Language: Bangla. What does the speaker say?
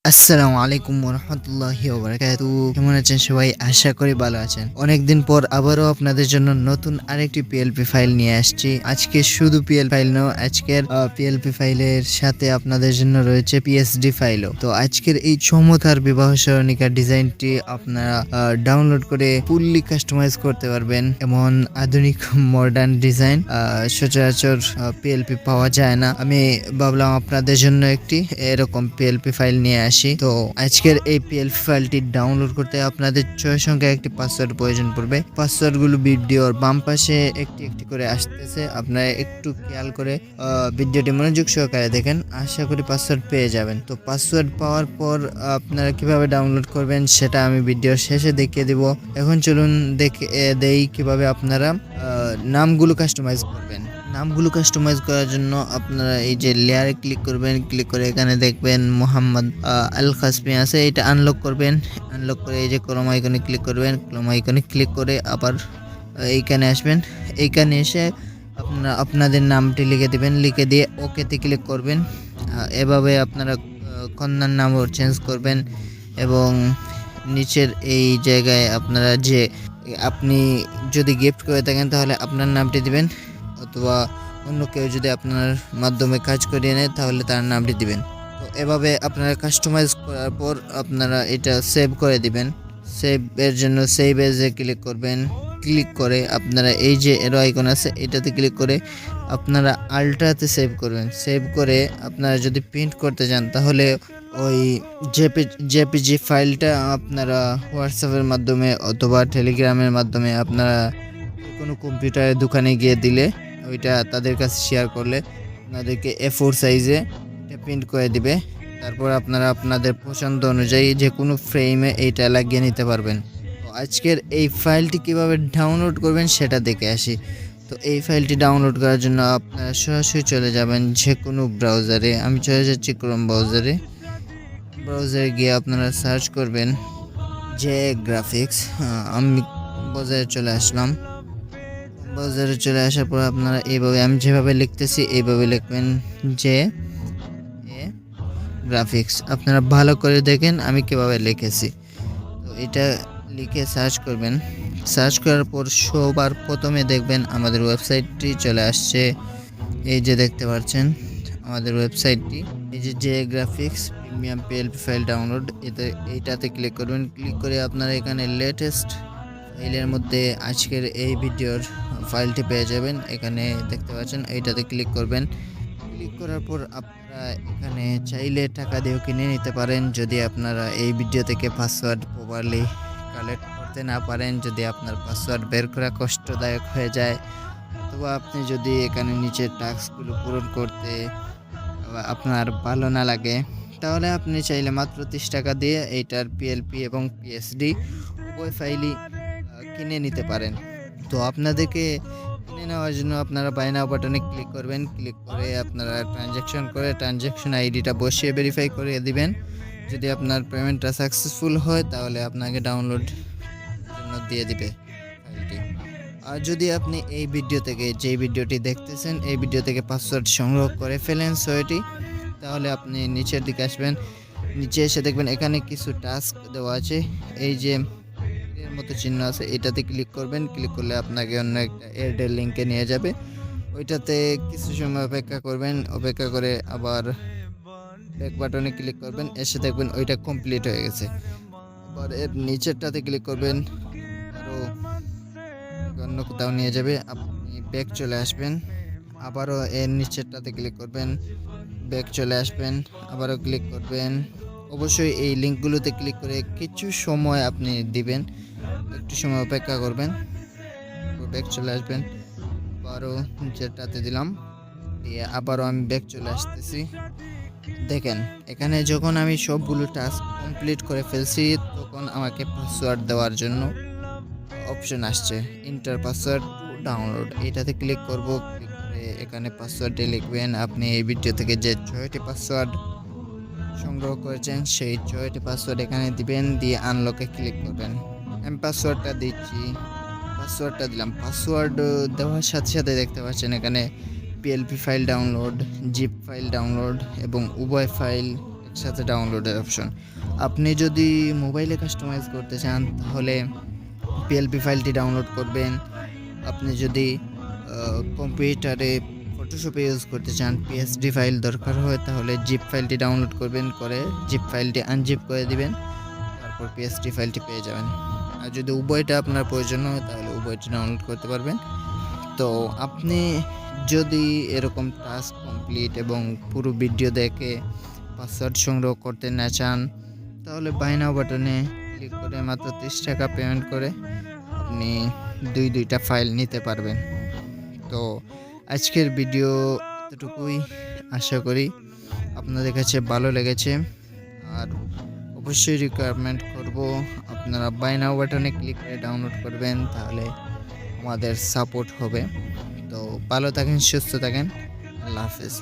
আসসালামু আলাইকুম ওরহমতুল্লাহি ওবারাকাতুহু। কেমন আছেন সবাই? আশা করি ভালো আছেন। অনেকদিন পর আবারও আপনাদের জন্য নতুন আরেকটি পিএলপি ফাইল নিয়ে আসছি। আজকে শুধু পিএল ফাইল নয়, আজকের পিএলপি ফাইলের সাথে আপনাদের জন্য রয়েছে পিএসডি ফাইলও। তো আজকের এই চমৎকার বিবাহ সরণিকা ডিজাইনটি আপনারা ডাউনলোড করে ফুললি কাস্টমাইজ করতে পারবেন। এমন আধুনিক মডার্ন ডিজাইন সচরাচর পিএলপি পাওয়া যায় না। আমি ভাবলাম আপনাদের জন্য একটি এরকম পিএলপি ফাইল নিয়ে আসি। তো আজকের এই পিএলপি ফাইলটি ডাউনলোড করতে আপনাদের 6 সংখ্যা একটি পাসওয়ার্ড প্রয়োজন পড়বে। পাসওয়ার্ড গুলো ভিডিওর বাম পাশে একটি একটি করে আসতেছে, আপনারা একটু খেয়াল করে ভিডিওটি মনোযোগ সহকারে দেখেন। আশা করি পাসওয়ার্ড পেয়ে যাবেন। তো পাসওয়ার্ড পাওয়ার পর আপনারা কিভাবে ডাউনলোড করবেন সেটা আমি ভিডিওর শেষে দেখিয়ে দেব। এখন চলুন দেই কিভাবে আপনারা নামগুলো কাস্টমাইজ করবেন। নামগুলো কাস্টমাইজ করার জন্য আপনারা এই যে লেয়ারে ক্লিক করবেন, ক্লিক করে এখানে দেখবেন মোহাম্মদ আল খাসমি আছে, এটা আনলক করবেন। আনলক করে এই যে ক্রোম আইকনে ক্লিক করবেন, ক্রোম আইকনে ক্লিক করে আবার এইখানে আসবেন। এইখানে এসে আপনারা আপনাদের নামটি লিখে দিবেন, লিখে দিয়ে ওকেতে ক্লিক করবেন। এভাবে আপনারা কন্যার নামও চেঞ্জ করবেন এবং নিচের এই জায়গায় আপনারা যে আপনি যদি গিফট করে থাকেন তাহলে আপনার নামটি দিবেন, অথবা অন্য কেউ যদি আপনার মাধ্যমে কাজ করিয়ে নেয় তাহলে তার নামটি দিবেন। তো এভাবে আপনারা কাস্টমাইজ করার পর আপনারা এটা সেভ করে দিবেন। সেভ এর জন্য সেভ এজে ক্লিক করবেন। ক্লিক করে আপনারা এই যে এরো আইকন আছে এটাতে ক্লিক করে আপনারা আল্ট্রাতে সেভ করবেন। সেভ করে আপনারা যদি প্রিন্ট করতে চান তাহলে ওই জেপিজি ফাইলটা আপনারা হোয়াটসঅ্যাপের মাধ্যমে অথবা টেলিগ্রামের মাধ্যমে আপনারা কোনো কম্পিউটারের দোকানে গিয়ে দিলে ওইটা তাদের কাছে শেয়ার করলে আপনাদেরকে A4 সাইজে এটা প্রিন্ট করে দিবে। তারপর আপনারা আপনাদের পছন্দ অনুযায়ী যে কোনো ফ্রেমে এইটা লাগিয়ে নিতে পারবেন। তো আজকের এই ফাইলটি কিভাবে ডাউনলোড করবেন সেটা দেখে আসি। তো এই ফাইলটি ডাউনলোড করার জন্য আপনারা সরাসরি চলে যাবেন যে কোনো ব্রাউজারে। আমি চলে যাচ্ছি ক্রোম ব্রাউজারে। ব্রাউজারে গিয়ে আপনারা সার্চ করবেন যে গ্রাফিক্স। আমি ব্রাউজারে চলে আসলাম। ব্রাউজারে চলে আসার পর আপনারা এইভাবে আমি যেভাবে লিখতেছি এইভাবে লিখবেন যে গ্রাফিক্স। আপনারা ভালো করে দেখেন আমি কিভাবে লিখেছি। তো এটা লিখে সার্চ করবেন। সার্চ করার পর সবার প্রথমে দেখবেন আমাদের ওয়েবসাইটটি চলে আসছে। এই যে দেখতে পাচ্ছেন আমাদের ওয়েবসাইটটি, এই যে graphics premium PLP file download, এইটাতে ক্লিক করবেন। ক্লিক করে আপনারা এখানে লেটেস্ট ফাইলের মধ্যে আজকের এই ভিডিওর ফাইলটি পেয়ে যাবেন। এখানে দেখতে পাচ্ছেন এইটাতে ক্লিক করবেন। ক্লিক করার পর আপনারা এখানে চাইলে টাকা দিয়েও কিনে নিতে পারেন যদি আপনারা এই ভিডিও থেকে পাসওয়ার্ড প্রপারলি কালেক্ট করতে না পারেন, যদি আপনার পাসওয়ার্ড বের করা কষ্টদায়ক হয়ে যায়, অথবা আপনি যদি এখানে নিচের টাস্কগুলো পূরণ করতে আপনার ভালো না লাগে, তাহলে আপনি চাইলে মাত্র 30 টাকা দিয়ে এইটার পিএলপি এবং পিএসডি উভয় ফাইলই কিনে নিতে পারেন। তো আপনাদেরকে কিনে নেওয়ার জন্য আপনারা বাই নাও বাটনে ক্লিক করবেন। ক্লিক করে আপনারা ট্রানজ্যাকশন করে ট্রানজ্যাকশন আইডিটা বসিয়ে ভেরিফাই করে দিবেন। যদি আপনার পেমেন্টটা সাকসেসফুল হয় তাহলে আপনাকে ডাউনলোড জন্য দিয়ে দিবে ফাইলটি। আর যদি আপনি এই ভিডিও থেকে যে ভিডিওটি দেখতেছেন এই ভিডিও থেকে পাসওয়ার্ড সংগ্রহ করে ফেলেন সয়টি, তাহলে আপনি নিচের দিকে আসবেন। নিচে এসে দেখবেন এখানে কিছু টাস্ক দেওয়া আছে, এই যে এর মতো চিহ্ন আছে এটাতে ক্লিক করবেন। ক্লিক করলে আপনাকে অন্য একটা এয়ারটেল লিঙ্কে নিয়ে যাবে। ওইটাতে কিছু সময় অপেক্ষা করবেন। অপেক্ষা করে আবার ব্যাক বাটনে ক্লিক করবেন। এসে দেখবেন ওইটা কমপ্লিট হয়ে গেছে। এবার এর নিচেরটাতে ক্লিক করবেন, আরও অন্য কোথাও নিয়ে যাবে। আপনি ব্যাক চলে আসবেন, আবারও এর নিচেরটাতে ক্লিক করবেন, ব্যাক চলে আসবেন, আবারও ক্লিক করবেন। অবশ্যই এই লিঙ্কগুলোতে ক্লিক করে কিছু সময় আপনি দিবেন, একটু সময় অপেক্ষা করবেন, ব্যাক চলে আসবেন। আবারও নিচেরটাতে দিলাম, দিয়ে আবারও আমি ব্যাক চলে আসতেছি। দেখেন এখানে যখন আমি সবগুলো টাস্ক কমপ্লিট করে ফেলছি তখন আমাকে পাসওয়ার্ড দেওয়ার জন্য অপশন আসছে, ইন্টার পাসওয়ার্ড টু ডাউনলোড। এটাতে ক্লিক করব। ক্লিক করে এখানে পাসওয়ার্ডটি লিখবেন। আপনি এই ভিডিও থেকে যে 6টি পাসওয়ার্ড সংগ্রহ করেছেন সেই 6টি পাসওয়ার্ড এখানে দিবেন, দিয়ে আনলকে ক্লিক করবেন। আমি পাসওয়ার্ডটা দিচ্ছি, পাসওয়ার্ডটা দিলাম। পাসওয়ার্ড দেওয়ার সাথে সাথে দেখতে পাচ্ছেন এখানে PLP file download, zip file download এবং উভয় ফাইল একসাথে ডাউনলোডের অপশন। আপনি যদি মোবাইলে কাস্টমাইজ করতে চান তাহলে পিএলপি ফাইলটি ডাউনলোড করবেন। আপনি যদি কম্পিউটারে ফটোশপে ইউজ করতে চান, পিএসডি ফাইল দরকার হয় তাহলে জিপ ফাইলটি ডাউনলোড করবেন, করে জিপ ফাইলটি আনজিপ করে দিবেন, তারপর পিএসডি ফাইলটি পেয়ে যাবেন। আর যদি উভয়টা আপনার প্রয়োজন হয় তাহলে উভয়টি ডাউনলোড করতে পারবেন। তো আপনি যদি এরকম টাস্ক কমপ্লিট এবং পুরো ভিডিও দেখে পাসওয়ার্ড সংগ্রহ করতে না চান তাহলে বাই নাও বাটনে ক্লিক করে মাত্র 30 টাকা পেমেন্ট করে আপনি দুইটা ফাইল নিতে পারবেন। তো আজকের ভিডিও এতটুকুই, আশা করি আপনাদের কাছে ভালো লেগেছে। আর অবশ্যই রিকোয়ারমেন্ট করব আপনারা বাই নাও বাটনে ক্লিক করে ডাউনলোড করবেন, তাহলে আমাদের সাপোর্ট হবে। তো ভালো থাকেন, সুস্থ থাকেন, আল্লাহ হাফেজ।